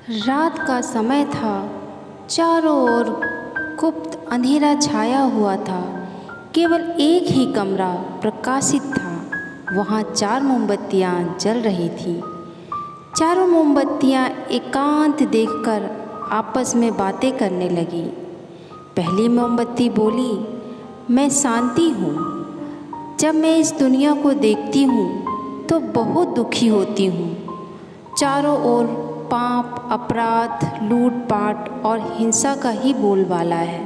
रात का समय था। चारों ओर गुप्त अंधेरा छाया हुआ था। केवल एक ही कमरा प्रकाशित था। वहाँ 4 मोमबत्तियाँ जल रही थीं। चारों मोमबत्तियाँ एकांत देखकर आपस में बातें करने लगीं। पहली मोमबत्ती बोली, मैं शांति हूँ। जब मैं इस दुनिया को देखती हूँ तो बहुत दुखी होती हूँ। चारों ओर पाप, अपराध, लूटपाट और हिंसा का ही बोलबाला है।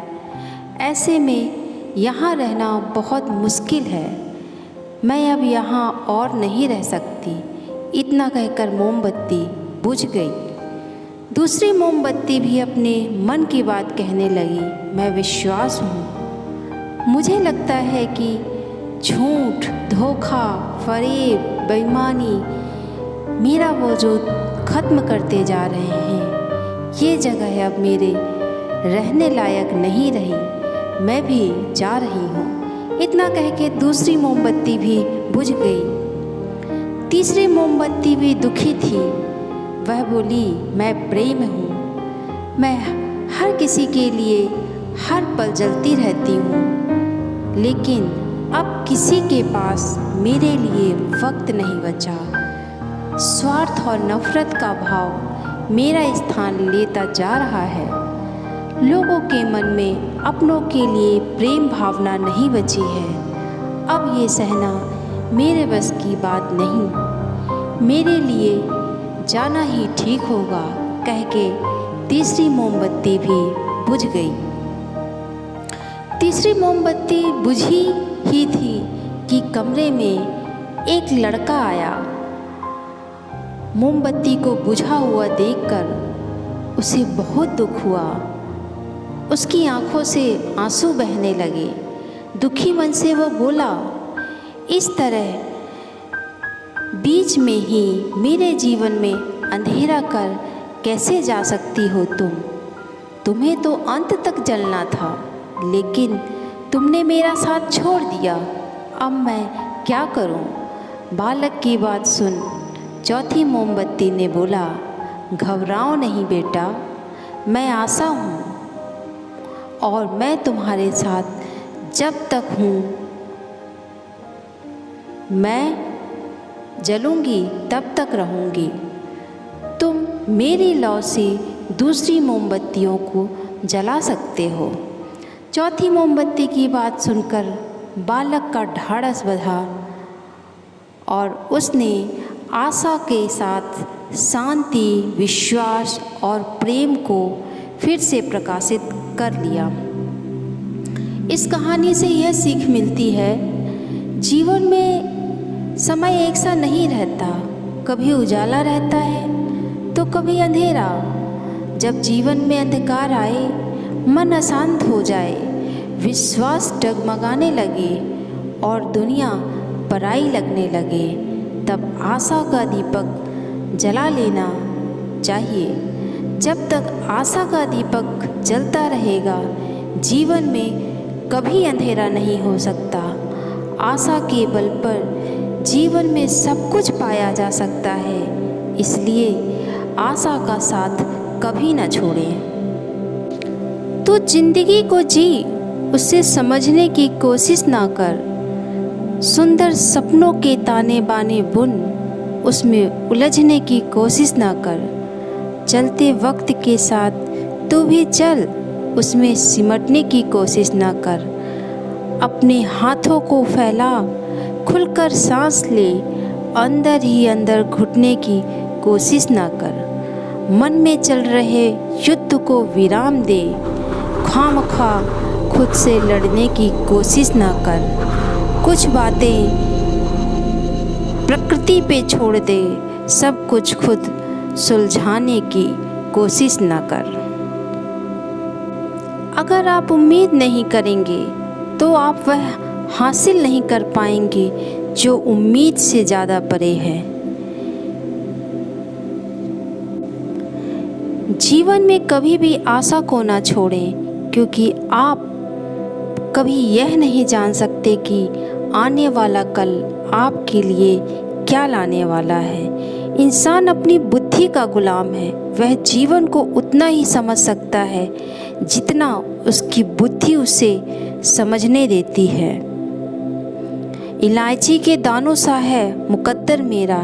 ऐसे में यहाँ रहना बहुत मुश्किल है। मैं अब यहाँ और नहीं रह सकती। इतना कहकर मोमबत्ती बुझ गई। दूसरी मोमबत्ती भी अपने मन की बात कहने लगी, मैं विश्वास हूँ। मुझे लगता है कि झूठ, धोखा, फरेब, बेईमानी मेरा वजूद ख़त्म करते जा रहे हैं। ये जगह अब मेरे रहने लायक नहीं रही। मैं भी जा रही हूँ। इतना कह के दूसरी मोमबत्ती भी बुझ गई। तीसरी मोमबत्ती भी दुखी थी। वह बोली, मैं प्रेम हूँ। मैं हर किसी के लिए हर पल जलती रहती हूँ, लेकिन अब किसी के पास मेरे लिए वक्त नहीं बचा। स्वार्थ और नफ़रत का भाव मेरा स्थान लेता जा रहा है। लोगों के मन में अपनों के लिए प्रेम भावना नहीं बची है। अब ये सहना मेरे बस की बात नहीं। मेरे लिए जाना ही ठीक होगा, कह के तीसरी मोमबत्ती भी बुझ गई। तीसरी मोमबत्ती बुझी ही थी कि कमरे में एक लड़का आया। मोमबत्ती को बुझा हुआ देखकर उसे बहुत दुख हुआ। उसकी आंखों से आंसू बहने लगे। दुखी मन से वो बोला, इस तरह बीच में ही मेरे जीवन में अंधेरा कर कैसे जा सकती हो तुम? तुम्हें तो अंत तक जलना था, लेकिन तुमने मेरा साथ छोड़ दिया। अब मैं क्या करूं? बालक की बात सुन चौथी मोमबत्ती ने बोला, घबराओ नहीं बेटा, मैं आशा हूँ और मैं तुम्हारे साथ जब तक हूँ। मैं जलूँगी तब तक रहूँगी। तुम मेरी लौ से दूसरी मोमबत्तियों को जला सकते हो। चौथी मोमबत्ती की बात सुनकर बालक का ढाढ़स बंधा और उसने आशा के साथ शांति, विश्वास और प्रेम को फिर से प्रकाशित कर लिया। इस कहानी से यह सीख मिलती है, जीवन में समय एक सा नहीं रहता। कभी उजाला रहता है तो कभी अंधेरा। जब जीवन में अंधकार आए, मन अशांत हो जाए, विश्वास डगमगाने लगे और दुनिया पराई लगने लगे, तब आशा का दीपक जला लेना चाहिए। जब तक आशा का दीपक जलता रहेगा, जीवन में कभी अंधेरा नहीं हो सकता। आशा के बल पर जीवन में सब कुछ पाया जा सकता है। इसलिए आशा का साथ कभी न छोड़ें। तू जिंदगी को जी, उसे समझने की कोशिश ना कर। सुंदर सपनों के ताने बाने बुन, उसमें उलझने की कोशिश ना कर। चलते वक्त के साथ तू भी चल, उसमें सिमटने की कोशिश ना कर। अपने हाथों को फैला, खुलकर सांस ले, अंदर ही अंदर घुटने की कोशिश ना कर। मन में चल रहे युद्ध को विराम दे, खामखा खुद से लड़ने की कोशिश ना कर। कुछ बातें प्रकृति पे छोड़ दे, सब कुछ खुद सुलझाने की कोशिश ना कर। अगर आप उम्मीद नहीं करेंगे तो आप वह हासिल नहीं कर पाएंगे जो उम्मीद से ज़्यादा परे है। जीवन में कभी भी आशा को ना छोड़ें, क्योंकि आप कभी यह नहीं जान सकते कि आने वाला कल आपके लिए क्या लाने वाला है। इंसान अपनी बुद्धि बुद्धि का गुलाम है। वह जीवन को उतना ही समझ सकता है जितना उसकी बुद्धि उसे समझने देती है। इलायची के दानों सा है मुकद्दर मेरा,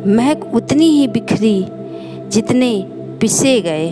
महक उतनी ही बिखरी जितने पिसे गए।